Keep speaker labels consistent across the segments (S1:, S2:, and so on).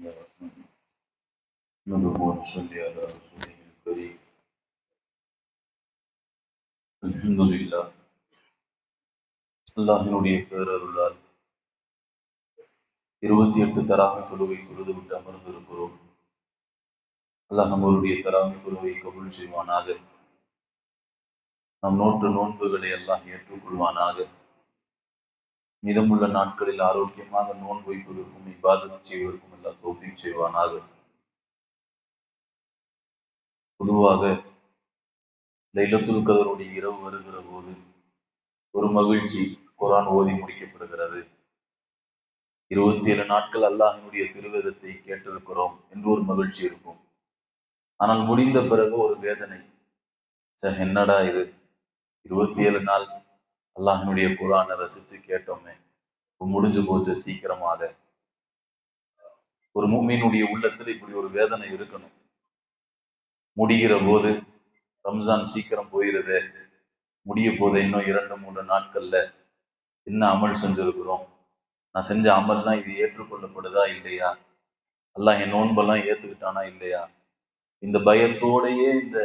S1: نحمده ونصلي على رسوله الكريم. அல்ஹம்துலில்லாஹ். அல்லாஹினுடைய பேரருளால் 28 தராவி தொழுவை தொழுது விட்டு அமர்ந்திருக்கிறோம். அல்லாஹ் நம்மளுடைய தராவி தொழுவை கபூல் செய்வானாக. நம் நோன்புகளை அல்லாஹ் ஏற்றுக்கொள்வானாக. மீதமுள்ள நாட்களில் ஆரோக்கியமாக நோன்பு வைப்பதற்கும் இபாதத் செய்வதற்கும் எல்லாம் தௌஃபீக் செய்வானாக. பொதுவாக லைலத்துல் கதருடைய இரவு வருகிற போது ஒரு மகிழ்ச்சி, குர்ஆன் ஓதி முடிக்கப்படுகிறது. 27 நாட்கள் அல்லாஹினுடைய திருவேதத்தை கேட்டிருக்கிறோம் என்று ஒரு மகிழ்ச்சி இருக்கும். ஆனால் முடிந்த பிறகு ஒரு வேதனை. என்னடா இது, 27 நாள் அல்லாஹினுடைய குர்ஆனை ரசிச்சு கேட்டோமே, முடிஞ்சு போச்சு சீக்கிரமாக. ஒரு முஃமினுடைய உள்ளத்தில் இப்படி ஒரு வேதனை இருக்கணும். முடிகிற போது ரம்ஜான் சீக்கிரம் போயிருது, முடிய போது இன்னும் 2-3 நாட்கள்ல என்ன அமல் செஞ்சிருக்கிறோம், நான் செஞ்ச அமல்லாம் இது ஏற்றுக்கொள்ளப்படுதா இல்லையா, அல்லாஹ் என் நோன்பெல்லாம் ஏத்துக்கிட்டானா இல்லையா, இந்த பயத்தோடையே இந்த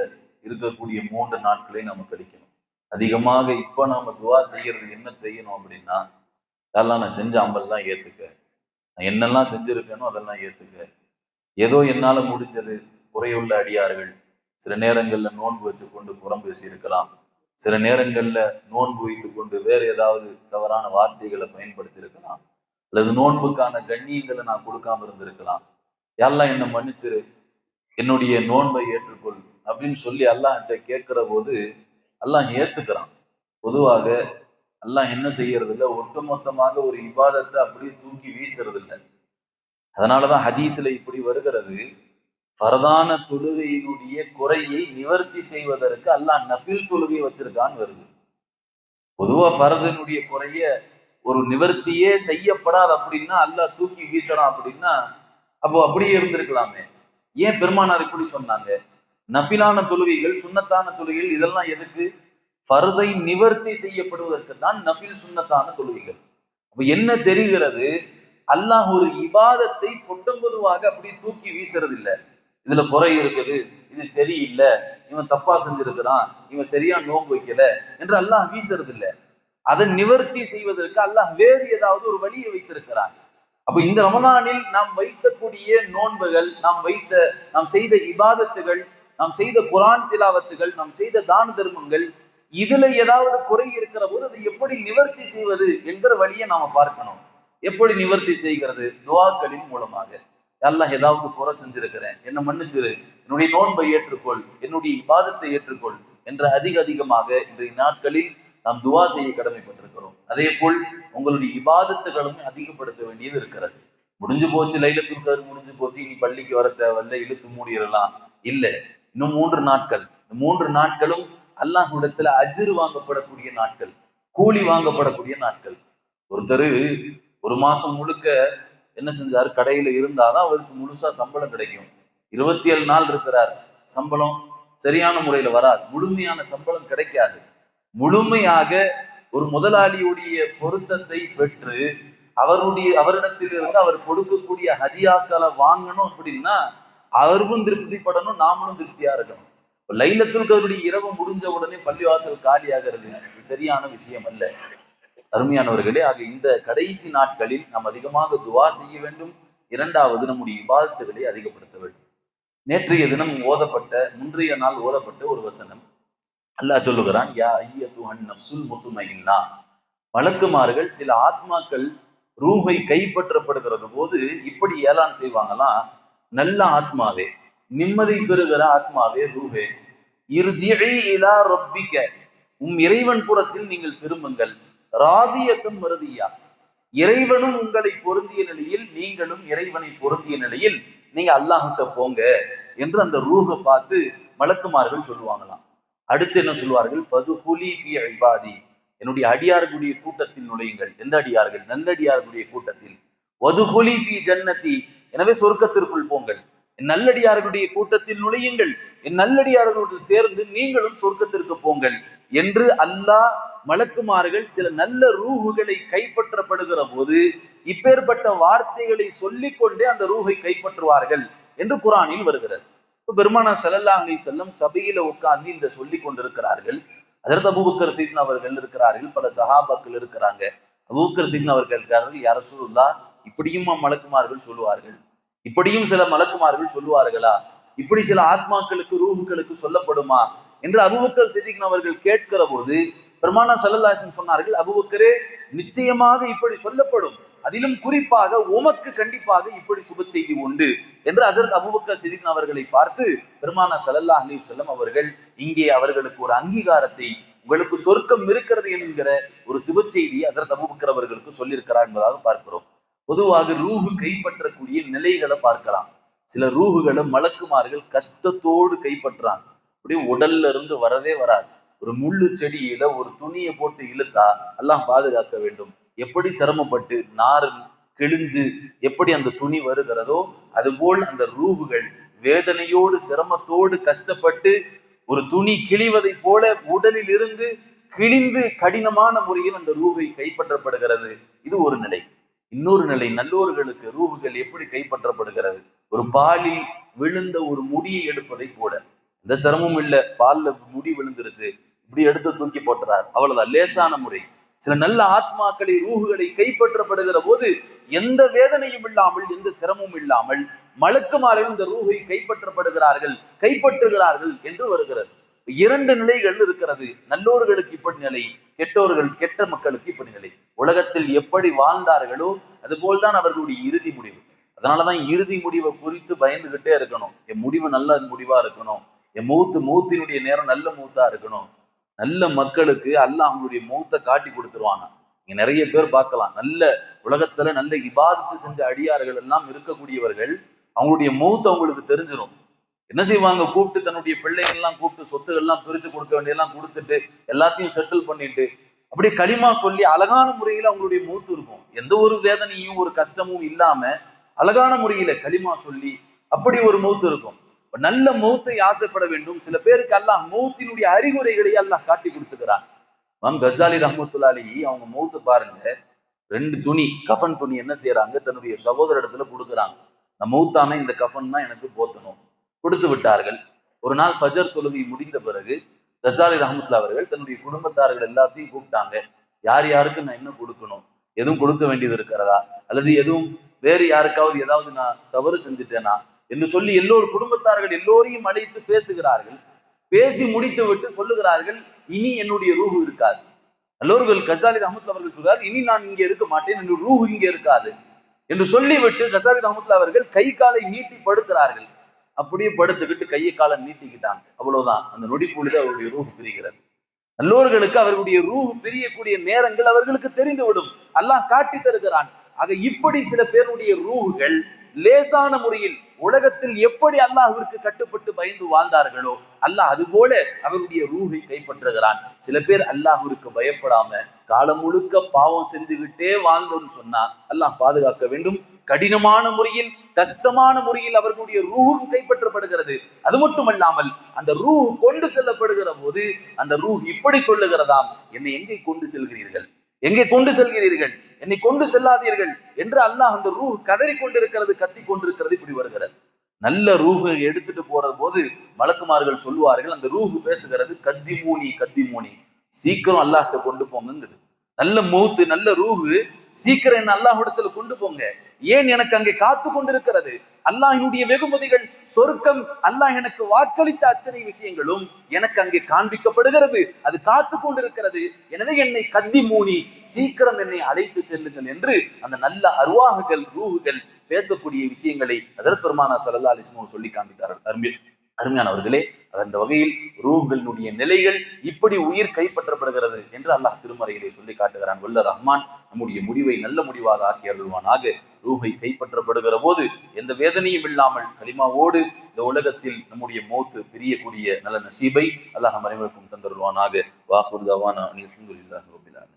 S1: இருக்கக்கூடிய 3 நாட்களை நம்ம கழிக்கணும். அதிகமாக இப்ப நாம துவா செய்யறது என்ன செய்யணும் அப்படின்னா, அதெல்லாம் நான் செஞ்ச அமல்லாம் ஏத்துக்க, நான் என்னெல்லாம் செஞ்சிருக்கேனோ அதெல்லாம் ஏத்துக்க. ஏதோ என்னால முடிஞ்சது. குறையுள்ள அடியார்கள் சில நேரங்கள்ல நோன்பு வச்சு கொண்டு புறம் பேசி இருக்கலாம், சில நேரங்கள்ல நோன்பு வைத்து கொண்டு வேற ஏதாவது தவறான வார்த்தைகளை பயன்படுத்தி இருக்கலாம், அல்லது நோன்புக்கான கண்ணியங்களை நான் கொடுக்காம இருந்திருக்கலாம். எல்லாம் என்ன மன்னிச்சிரு, என்னுடைய நோன்பை ஏற்றுக்கொள் அப்படின்னு சொல்லி அல்லாஹ்கிட்ட கேட்கிற போது அல்லாஹ் ஏத்துக்கிறான். பொதுவாக அல்லாஹ் என்ன செய்யறது இல்லை, ஒட்டுமொத்தமாக ஒரு இபாதத்தை அப்படியே தூக்கி வீசுறது இல்லை. அதனாலதான் ஹதீஸ்ல இப்படி வருகிறது, ஃபர்தான தொழுகையினுடைய குறையை நிவர்த்தி செய்வதற்கு அல்லாஹ் நஃபில் தொழுகை வச்சிருக்கான்னு வருது. பொதுவா ஃபர்தனுடைய குறைய ஒரு நிவர்த்தியே செய்யப்படாது அப்படின்னா அல்லாஹ் தூக்கி வீசுறான் அப்படின்னா, அப்போ அப்படியே இருந்திருக்கலாமே. ஏன் பெருமானார் இப்படி சொன்னாங்க? நஃபிலான தொழுகைகள், சுன்னத்தான தொழுகைகள் இதெல்லாம் எதுக்கு? ஃபர்தை நிவர்த்தி செய்யப்படுவதற்கு தான் நஃபில் சுன்னத்தான தொழுகைகள். அப்ப என்ன தெரிகிறது, அல்லாஹ் ஒரு இபாதத்தை பொட்டம்பொதுவாக அப்படி தூக்கி வீசுறது இல்லை. இதுல குறை இருக்குது, இது சரியில்லை, இவன் தப்பா செஞ்சிருக்கிறான், இவன் சரியா நோன்பு வைக்கல என்று அல்லாஹ் வீசுறது இல்லை. அதை நிவர்த்தி செய்வதற்கு அல்லாஹ் வேறு ஏதாவது ஒரு வழியை வைத்திருக்கிறான். அப்ப இந்த ரமலானில் நாம் வைக்கக்கூடிய நோன்புகள், நாம் செய்த இபாதத்துகள், நாம் செய்த குர்ஆன் திலாவத்துகள், நாம் செய்த தான தர்மங்கள், இதுல ஏதாவது குறை இருக்கிற போது அதை எப்படி நிவர்த்தி செய்வது என்கிற வழியை நாம பார்க்கணும். எப்படி நிவர்த்தி செய்கிறது? துஆக்களின் மூலமாக. அல்லாஹ் ஏதாவது குறை செஞ்சிருக்கிறேன், என்ன மன்னிச்சிரு, என்னுடைய நோன்பை ஏற்றுக்கொள், என்னுடைய இபாதத்தை ஏற்றுக்கொள் என்று அதிகமாக இன்றைய நாட்களில் நாம் துவா செய்ய கடமைப்பட்டிருக்கிறோம். அதே போல் உங்களுடைய இபாதத்துகளும் அதிகப்படுத்த வேண்டியது இருக்கிறது. முடிஞ்சு போச்சு, லைலத்துல் கத்ர் முடிஞ்சு போச்சு, இனி பள்ளிக்கு வர தேவையில்லை, இழுத்து மூடிடலாம் இல்லை. இன்னும் 3 நாட்கள். இந்த 3 நாட்களும் அல்லாஹ்விடத்துல அஜ்ர் வாங்கப்படக்கூடிய நாட்கள், கூலி வாங்கப்படக்கூடிய நாட்கள். ஒருத்தர் ஒரு மாசம் முழுக்க என்ன செஞ்சாரு, கடையில இருந்தாதான் அவருக்கு முழுசா சம்பளம் கிடைக்கும். 27 நாள் இருக்கிறார், சம்பளம் சரியான முறையில வராது, முழுமையான சம்பளம் கிடைக்காது. முழுமையாக ஒரு முதலாளியுடைய பொருத்தத்தை பெற்று அவரிடத்திலிருந்து அவர் கொடுக்கக்கூடிய ஹதியாக்களை வாங்கணும் அப்படின்னா அவரும் திருப்திப்படணும், நாமளும் திருப்தியா இருக்கணும். லைலத்துல் கத்ருடைய இரவு முடிஞ்ச உடனே பள்ளிவாசல் காலி ஆகிறது சரியான விஷயம் அல்ல. அருமையானவர்களே, ஆக இந்த கடைசி நாட்களில் நாம் அதிகமாக துவா செய்ய வேண்டும். இரண்டாவது, நம்முடைய இபாதத்துகளை அதிகப்படுத்த வேண்டும். நேற்றைய தினம் முன்றைய நாள் ஓதப்பட்ட ஒரு வசனம், அல்லாஹ் சொல்லுகிறான், யா அய்யத்துஹன் நஃப்ஸுல் முத்மஇன்னா. மலக்குமார்கள் சில ஆத்மாக்கள் ரூஹை கைப்பற்றப்படுகிறது போது இப்படி ஏலான் செய்வாங்களாம், நல்ல ஆத்மாவே, நிம்மதி பெறுகிற ஆத்மாவே, ரூஹே, இர்ஜிஇ இலா ரப்பிக, இறைவன் புறத்தில் நீங்கள் திரும்புங்கள். ராதியத்தும் மருதியா, இறைவனும் உங்களை பொருந்திய நிலையில், நீங்களும் இறைவனை பொருந்திய நிலையில் நீங்க அல்லாஹ்கிட்ட போங்க என்று அந்த ரூஹை பார்த்து மலக்குமார்கள் சொல்லுவாங்களாம். அடுத்து என்ன சொல்வார்கள்? ஃபதுஹுலி ஃபீ இபாதி, என்னுடைய அடியார்களுடைய கூட்டத்தில் நுழையுங்கள். எந்த அடியார்கள்? நல்லடியார்களுடைய கூட்டத்தில். வதுஹுலி ஃபீ ஜன்னதி, எனவே சொர்க்கத்திற்குள் போங்கள். என் நல்லடியார்களுடைய கூட்டத்தில் நுழையுங்கள், என் நல்லடியார்களோடு சேர்ந்து நீங்களும் சொர்க்கத்திற்கு போங்கள் என்று அல்லாஹ் மலக்குமார்கள் சில நல்ல ரூஹுகளை கைப்பற்றப்படுகிற போது இப்பேற்பட்ட வார்த்தைகளை சொல்லிக் கொண்டே அந்த ரூஹை கைப்பற்றுவார்கள் என்று குரானில் வருகிறது. பெருமானா ஸல்லல்லாஹு அலைஹி வஸல்லம் சபையில உட்கார்ந்து இந்த சொல்லிக் கொண்டிருக்கிறார்கள். ஹஜ்ரத் அபூபக்கர் ஸிதீக் அவர்கள் இருக்கிறார்கள், பல சஹாபாக்கள் இருக்கிறாங்க. அபூபக்கர் ஸிதீக் அவர்கள் இருக்கிறார்கள், யா ரசூலுல்லாஹ், இப்படியும் மலக்குமார்கள் சொல்லுவார்கள், இப்படியும் சில மலக்குமார்கள் சொல்லுவார்களா, இப்படி சில ஆத்மாக்களுக்கு ரூஹுகளுக்கு சொல்லப்படுமா என்று அபூபக்கர் ஸிதீக் அவர்கள் கேட்கிற போது பெருமானா ஸல்லல்லாஹு அலைஹி வஸல்லம் சொன்னார்கள், அபூபக்கரே, நிச்சயமாக இப்படி சொல்லப்படும், அதிலும் குறிப்பாக உமக்கு கண்டிப்பாக இப்படி சுப செய்தி உண்டு என்று ஹஜ்ரத் அபூபக்கர் ஸிதீக் அவர்களை பார்த்து பெருமானா ஸல்லல்லாஹு அலைஹி வஸல்லம் அவர்கள் இங்கே அவர்களுக்கு ஒரு அங்கீகாரத்தை, உங்களுக்கு சொர்க்கம் இருக்கிறது என்கிற ஒரு சுப செய்தியை ஹஜ்ரத் அபூபக்கர் அவர்களுக்கு சொல்லியிருக்கிறார் என்பதாக பார்க்கிறோம். பொதுவாக ரூஹு கைப்பற்றக்கூடிய நிலைகளை பார்க்கலாம். சில ரூஹுகளை மலக்குமார்கள் கஷ்டத்தோடு கைப்பற்றாங்க. அப்படியே உடல்ல இருந்து வரவே வராது. ஒரு முள்ளு செடியில ஒரு துணியை போட்டு இழுத்தா அல்லாஹ் பாதுகாக்க வேண்டும். எப்படி சிரமப்பட்டு நாறு கிழிஞ்சு எப்படி அந்த துணி வருகிறதோ அதுபோல் அந்த ரூஹுகள் வேதனையோடு சிரமத்தோடு கஷ்டப்பட்டு ஒரு துணி கிழிவதை போல உடலில் இருந்து கிழிந்து கடினமான முறையில் அந்த ரூஹை கைப்பற்றப்படுகிறது. இது ஒரு நிலை. இன்னொரு நிலை, நல்லோர்களுக்கு ரூஹுகள் எப்படி கைப்பற்றப்படுகிறது, ஒரு பாலில் விழுந்த ஒரு முடியை எடுப்பதை போல. எந்த சிரமமும் இல்லை, பால்ல முடி விழுந்துருச்சு, இப்படி எடுத்து தூக்கி போட்டுறார், அவ்வளவுதான், லேசான முறை. சில நல்ல ஆத்மாக்களை ரூஹுகளை கைப்பற்றப்படுகிற போது எந்த வேதனையும் இல்லாமல் எந்த சிரமமும் இல்லாமல் மலக்குமார்கள் இந்த ரூஹை கைப்பற்றுகிறார்கள் என்று வருகிறது. இரண்டு நிலைகள் இருக்கிறது. நல்லோர்களுக்கு இப்படி நிலை, கெட்ட மக்களுக்கு இப்படி நிலை. உலகத்தில் எப்படி வாழ்ந்தார்களோ அதுபோல்தான் அவர்களுடைய இறுதி முடிவு. அதனாலதான் இறுதி முடிவை குறித்து பயந்துகிட்டே இருக்கணும். என் முடிவு நல்ல முடிவா இருக்கணும், என் மூத்தினுடைய நேரம் நல்ல மூத்தா இருக்கணும். நல்ல மக்களுக்கு அல்லாஹ் அவங்களுடைய மௌத்தை காட்டி கொடுத்துருவாங்க. நீங்க நிறைய பேர் பார்க்கலாம், நல்ல உலகத்துல நல்ல இபாதத்து செஞ்ச அடியார்கள் எல்லாம் இருக்கக்கூடியவர்கள், அவங்களுடைய மௌத்து அவங்களுக்கு தெரிஞ்சிடும். என்ன செய்வாங்க, கூப்பிட்டு தன்னுடைய பிள்ளைகள் எல்லாம் கூப்பிட்டு சொத்துகள் எல்லாம் பிரிச்சு கொடுக்க வேண்டியெல்லாம் கொடுத்துட்டு எல்லாத்தையும் செட்டில் பண்ணிட்டு அப்படியே களிமா சொல்லி அழகான முறையில அவங்களுடைய மௌத்து இருக்கும். எந்த ஒரு வேதனையும் ஒரு கஷ்டமும் இல்லாம அழகான முறையில களிமா சொல்லி அப்படி ஒரு மௌத்து இருக்கும். நல்ல மௌத்தை ஆசைப்பட வேண்டும். சில பேருக்கு அல்லாஹ் மௌத்தினுடைய அறிகுறைகளை அல்லாஹ் காட்டி கொடுத்துக்கிறான். இமாம் கஸாலி ரஹ்மத்துல்லாஹி அலைஹி அவங்க மௌத்து பாருங்க, 2 துணி கஃபன் துணி என்ன செய்யறாங்க, தன்னுடைய சகோதர இடத்துல கொடுக்குறாங்க. நான் மௌத்தான இந்த கஃபன் தான் எனக்கு போத்தணும், கொடுத்து விட்டார்கள். ஒரு நாள் ஃபஜர் தொழுகை முடிந்த பிறகு கஸாலி ரஹ்மத்துல்லாஹி அவர்கள் தன்னுடைய குடும்பத்தார்கள் எல்லாத்தையும் கூப்பிட்டாங்க. யார் யாருக்கு நான் என்ன கொடுக்கணும், எதுவும் கொடுக்க வேண்டியது இருக்கிறதா, அல்லது எதுவும் வேறு யாருக்காவது ஏதாவது நான் தவறு செஞ்சுட்டேனா என்று சொல்லி எல்லோரும் குடும்பத்தார்கள் எல்லோரையும் அழைத்து பேசுகிறார்கள். பேசி முடித்து விட்டு சொல்லுகிறார்கள், இனி என்னுடைய ரூஹு இருக்காது. எல்லோர்கள் கஸாலி ரஹ்மத்துல்லாஹி அவர்கள் சொல்றார், இனி நான் இங்கே இருக்க மாட்டேன், என்னுடைய ரூஹு இங்கே இருக்காது என்று சொல்லிவிட்டு கஸாலி ரஹ்மத்துல்லாஹி அவர்கள் கை காலை நீட்டி படுக்கிறார்கள். அப்படியே படுத்துக்கிட்டு கையை காலை நீட்டிக்கிட்டாங்க. அவ்வளவுதான், அந்த நொடி பொழுது அவருடைய ரூஹு பிரிகிறது. நல்லோர்களுக்கு அவர்களுடைய ரூஹு பிரியக்கூடிய நேரங்கள் அவர்களுக்கு தெரிந்துவிடும், அல்லாஹ் காட்டி தருகிறான். ஆக இப்படி சில பேருடைய ரூஹுகள் லேசான முறையில் உலகத்தில் எப்படி அல்லாஹ்விற்கு கட்டுப்பட்டு பயந்து வாழ்ந்தார்களோ அல்லாஹ் அதுபோல அவருடைய ரூஹை கைப்பற்றுகிறான். சில பேர் அல்லாஹ்விற்கு பயப்படாம காலம் முழுக்க பாவம் செஞ்சுக்கிட்டே வாழ்ந்தோன்னு சொன்னா அல்லாஹ் பாதுகாக்க வேண்டும். கடினமான முறையில் கஷ்டமான முறையில் அவர்களுடைய ரூஹும் கைப்பற்றப்படுகிறது. அது மட்டுமல்லாமல் அந்த ரூஹ் கொண்டு செல்லப்படுகிற போது அந்த ரூஹ் இப்படி சொல்லுகிறதாம், என்னை எங்கே கொண்டு செல்கிறீர்கள், எங்கே கொண்டு செல்கிறீர்கள், என்னை கொண்டு செல்லாதீர்கள் என்று அல்லாஹ் அந்த ரூஹ் கதறி கொண்டிருக்கிறது, கத்தி கொண்டிருக்கிறது. இப்படி வருகிறது. நல்ல ரூஹை எடுத்துட்டு போற போது மலக்குமார்கள் சொல்லுவார்கள், அந்த ரூஹ் பேசுகிறது, கத்திமூனி, சீக்கிரம் அல்லாஹ்ட்ட கொண்டு போங்குது. நல்ல மௌத்து நல்ல ரூஹு, சீக்கிரம் என்ன அல்லாஹ்விடத்துல கொண்டு போங்க. ஏன், எனக்கு அங்கே காத்து கொண்டிருக்கிறது. அல்லாஹ்வினுடைய வெகுமதிகள், சொர்க்கம், அல்லாஹ் எனக்கு வாக்களித்த அத்தனை விஷயங்களும் எனக்கு அங்கே காண்பிக்கப்படுகிறது, அது காத்து கொண்டிருக்கிறது. எனவே என்னை கத்திமூனி, சீக்கிரம் என்னை அழைத்து செல்லுங்கள் என்று அந்த நல்ல அர்வாஹுகள் ரூஹுகள் பேசக்கூடிய விஷயங்களை ஹஸரத் பெருமானா ஸல்லல்லாஹு அலைஹி வஸல்லம் சொல்லி காண்பித்தார்கள். அருமையானவர்களே, அந்த வகையில் ரூஹுகளுடைய நிலைகள் இப்படி உயிர் கைப்பற்றப்படுகிறது என்று அல்லாஹ் திருமறையிலே சொல்லி காட்டுகிறான். வல்ல ரஹ்மான் நம்முடைய முடிவை நல்ல முடிவாக ஆக்கி அருள்வானாக. ரூஹை கைப்பற்றப்படுகிற போது எந்த வேதனையும் இல்லாமல் கலிமாவோடு இந்த உலகத்தில் நம்முடைய மௌத்து பிரியக்கூடிய நல்ல நசீபை அல்லாஹ் நம் அனைவருக்கும் தந்தருள்வானாக. வாஹிர் தவானா அனில் ஹம்துலில்லாஹி ரப்பில் ஆலமீன்.